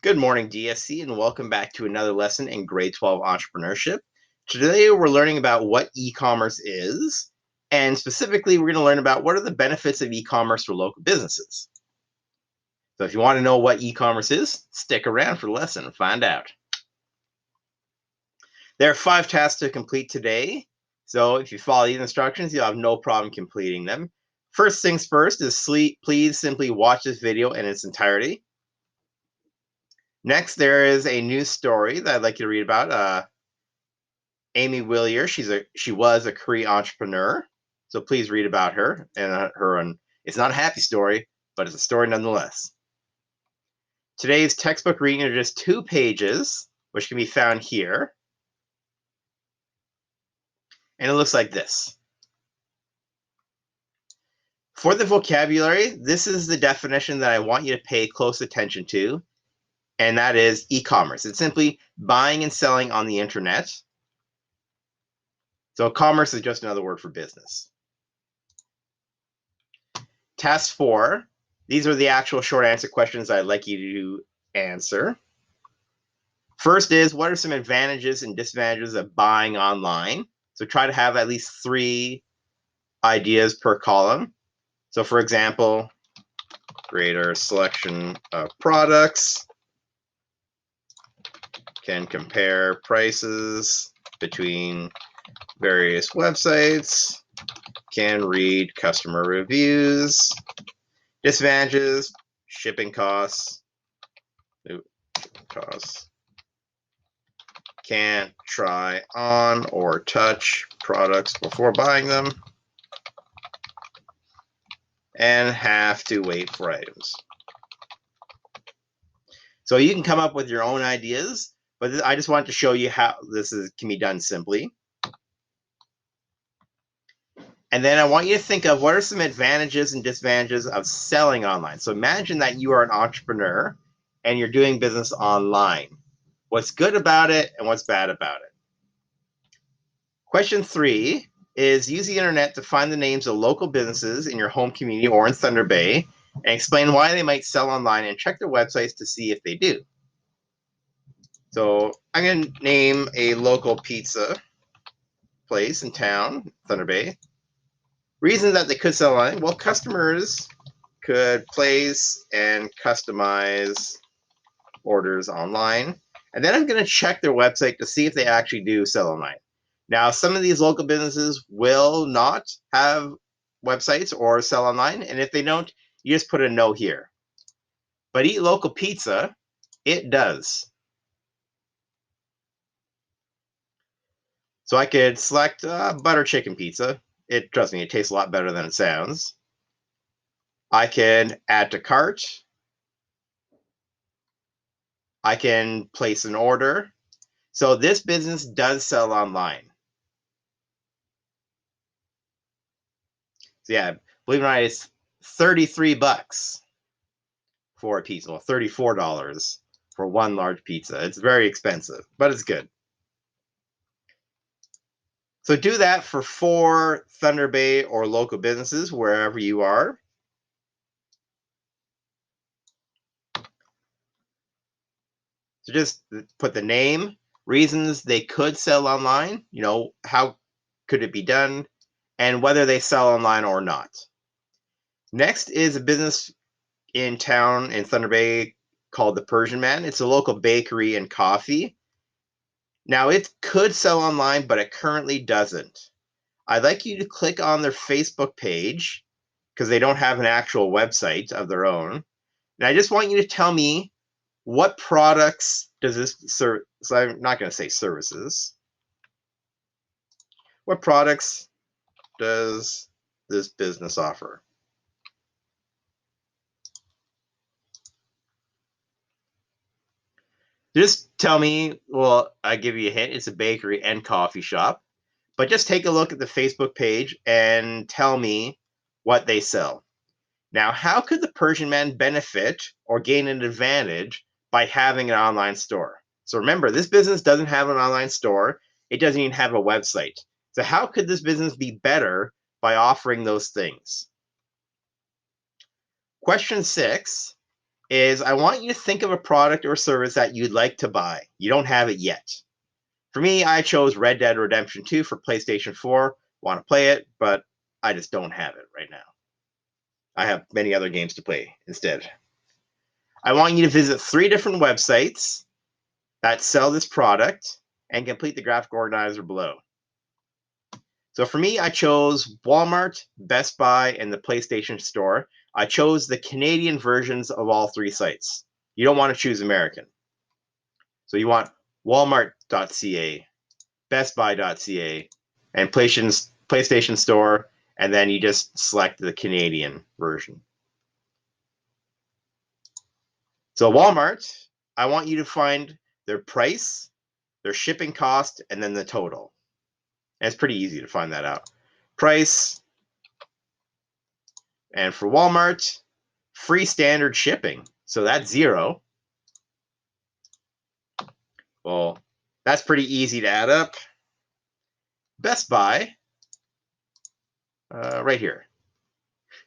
Good morning, DSC, and welcome back to another lesson in grade 12 entrepreneurship. Today, we're learning about what e-commerce is, and specifically, we're going to learn about what are the benefits of e-commerce for local businesses. So if you want to know what e-commerce is, stick around for the lesson and find out. There are 5 tasks to complete today, so if you follow these instructions, you'll have no problem completing them. First things first is please simply watch this video in its entirety. Next, there is a news story that I'd like you to read about. Amy Willier, she was a Korean entrepreneur, so please read about her and it's not a happy story, but it's a story nonetheless. Today's textbook reading are just 2 pages, which can be found here, and it looks like this. For the vocabulary, this is the definition that I want you to pay close attention to, and that is e-commerce. It's simply buying and selling on the internet. So commerce is just another word for business. Task 4, these are the actual short answer questions I'd like you to answer. First is, what are some advantages and disadvantages of buying online? So try to have at least 3 ideas per column. So for example, greater selection of products, can compare prices between various websites, can read customer reviews. Disadvantages, shipping costs, can't try on or touch products before buying them, and have to wait for items. So you can come up with your own ideas, but I just wanted to show you how this can be done simply. And then I want you to think of what are some advantages and disadvantages of selling online. So imagine that you are an entrepreneur and you're doing business online. What's good about it and what's bad about it? Question 3 is, use the internet to find the names of local businesses in your home community or in Thunder Bay and explain why they might sell online and check their websites to see if they do. So I'm going to name a local pizza place in town, Thunder Bay. Reasons that they could sell online. Well, customers could place and customize orders online. And then I'm going to check their website to see if they actually do sell online. Now, some of these local businesses will not have websites or sell online. And if they don't, you just put a no here. But Eat Local Pizza, it does. So I could select butter chicken pizza. Trust me, it tastes a lot better than it sounds. I can add to cart. I can place an order. So this business does sell online. So yeah, believe it or not, it's $33 for a pizza. Well, $34 for one large pizza. It's very expensive, but it's good. So do that for 4 Thunder Bay or local businesses, wherever you are. So just put the name, reasons they could sell online, how could it be done, and whether they sell online or not. Next is a business in town in Thunder Bay called the Persian Man. It's a local bakery and coffee. Now, it could sell online, but it currently doesn't. I'd like you to click on their Facebook page because they don't have an actual website of their own. And I just want you to tell me what products does this serve. So I'm not going to say services. What products does this business offer? Just tell me, well, I give you a hint, it's a bakery and coffee shop. But just take a look at the Facebook page and tell me what they sell. Now, how could the Persian Man benefit or gain an advantage by having an online store? So remember, this business doesn't have an online store. It doesn't even have a website. So how could this business be better by offering those things? Question 6 is I want you to think of a product or service that you'd like to buy. You don't have it yet. For me, I chose Red Dead Redemption 2 for PlayStation 4. Want to play it, but I just don't have it right now. I have many other games to play instead. I want you to visit 3 different websites that sell this product and complete the graphic organizer below. So for me, I chose Walmart, Best Buy, and the PlayStation Store. I chose the Canadian versions of all 3 sites. You don't want to choose American. So you want walmart.ca, bestbuy.ca, and PlayStation Store, and then you just select the Canadian version. So Walmart, I want you to find their price, their shipping cost, and then the total. And it's pretty easy to find that out. Price, and for Walmart, free standard shipping. So that's 0. Well, that's pretty easy to add up. Best Buy, right here.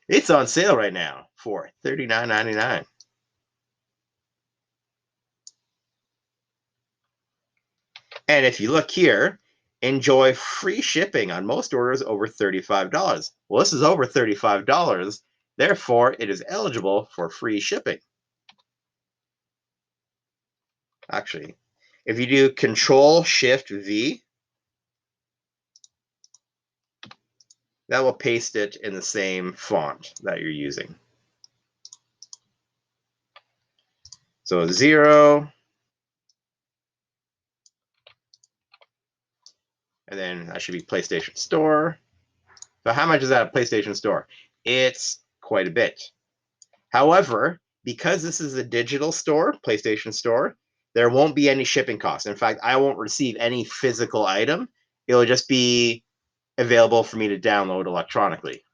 It's on sale right now for $39.99. And if you look here, enjoy free shipping on most orders over $35. Well, this is over $35, therefore it is eligible for free shipping. Actually, if you do Control-Shift-V, that will paste it in the same font that you're using. So 0, and then that should be PlayStation Store. So how much is that at PlayStation Store? It's quite a bit. However, because this is a digital store, PlayStation Store, there won't be any shipping costs. In fact, I won't receive any physical item. It'll just be available for me to download electronically.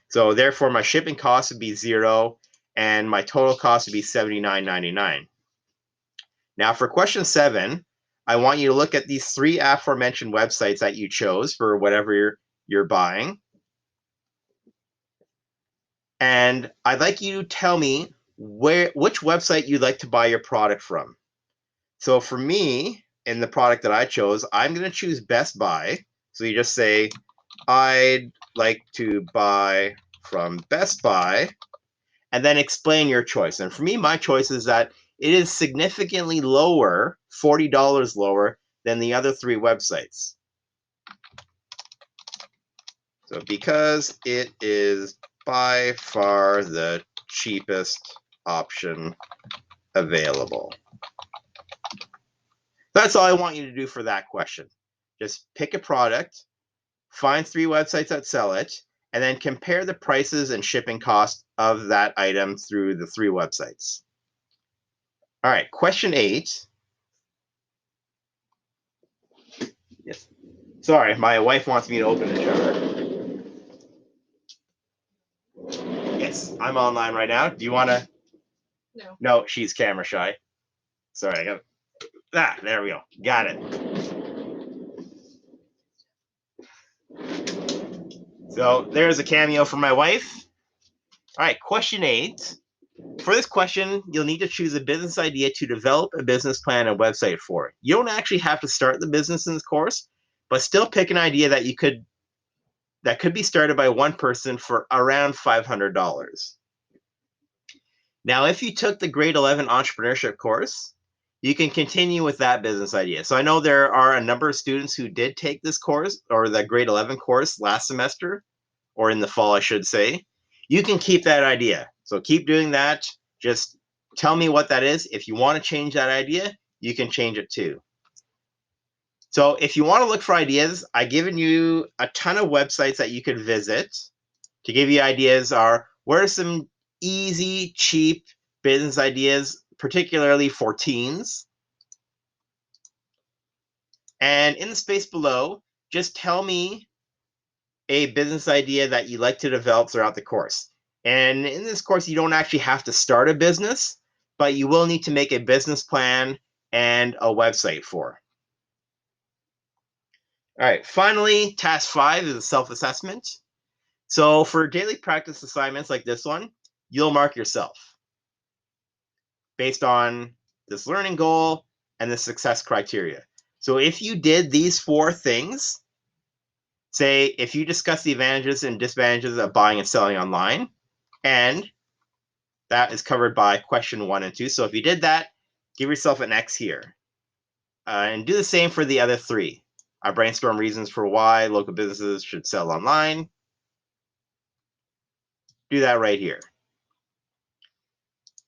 So therefore, my shipping cost would be 0, and my total cost would be $79.99. Now for question 7, I want you to look at these 3 aforementioned websites that you chose for whatever you're buying. And I'd like you to tell me which website you'd like to buy your product from. So for me, in the product that I chose, I'm going to choose Best Buy. So you just say, I'd like to buy from Best Buy, and then explain your choice. And for me, my choice is that it is significantly lower, $40 lower, than the other 3 websites. So because it is by far the cheapest option available. That's all I want you to do for that question. Just pick a product, find 3 websites that sell it, and then compare the prices and shipping cost of that item through the 3 websites. All right, question 8. Yes. Sorry, my wife wants me to open the jar. Yes, I'm online right now. Do you want to? No. No, she's camera shy. Sorry, I got. There we go. Got it. So there's a cameo from my wife. All right, question 8. For this question, you'll need to choose a business idea to develop a business plan and website for. You don't actually have to start the business in this course, but still pick an idea that could be started by one person for around $500. Now, if you took the grade 11 entrepreneurship course, you can continue with that business idea. So I know there are a number of students who did take this course, or the grade 11 course last semester, or in the fall, I should say. You can keep that idea. So keep doing that. Just tell me what that is. If you want to change that idea, you can change it too. So if you want to look for ideas, I've given you a ton of websites that you could visit to give you ideas. What are some easy, cheap business ideas, particularly for teens? And in the space below, just tell me a business idea that you like to develop throughout the course. And in this course, you don't actually have to start a business, but you will need to make a business plan and a website for. All right, finally, task 5 is a self-assessment. So for daily practice assignments like this one, you'll mark yourself based on this learning goal and the success criteria. So if you did these 4 things, say if you discuss the advantages and disadvantages of buying and selling online, and that is covered by question 1 and 2. So if you did that, give yourself an X here. And do the same for the other 3. I brainstorm reasons for why local businesses should sell online. Do that right here.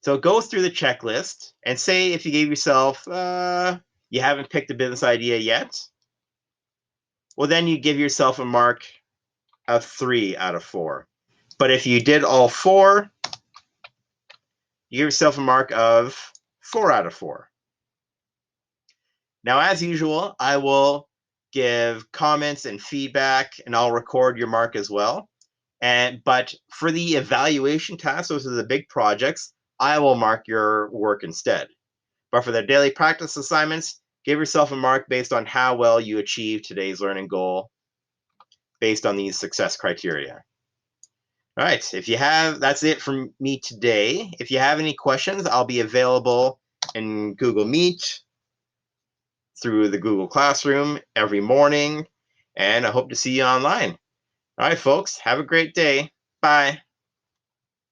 So go through the checklist and say if you gave yourself, you haven't picked a business idea yet, well, then you give yourself a mark of 3 out of 4. But if you did all 4, you give yourself a mark of 4 out of 4. Now, as usual, I will give comments and feedback, and I'll record your mark as well. But for the evaluation tasks, those are the big projects, I will mark your work instead. But for the daily practice assignments, give yourself a mark based on how well you achieved today's learning goal based on these success criteria. All right, that's it from me today. If you have any questions, I'll be available in Google Meet, through the Google Classroom every morning, and I hope to see you online. All right, folks, have a great day. Bye.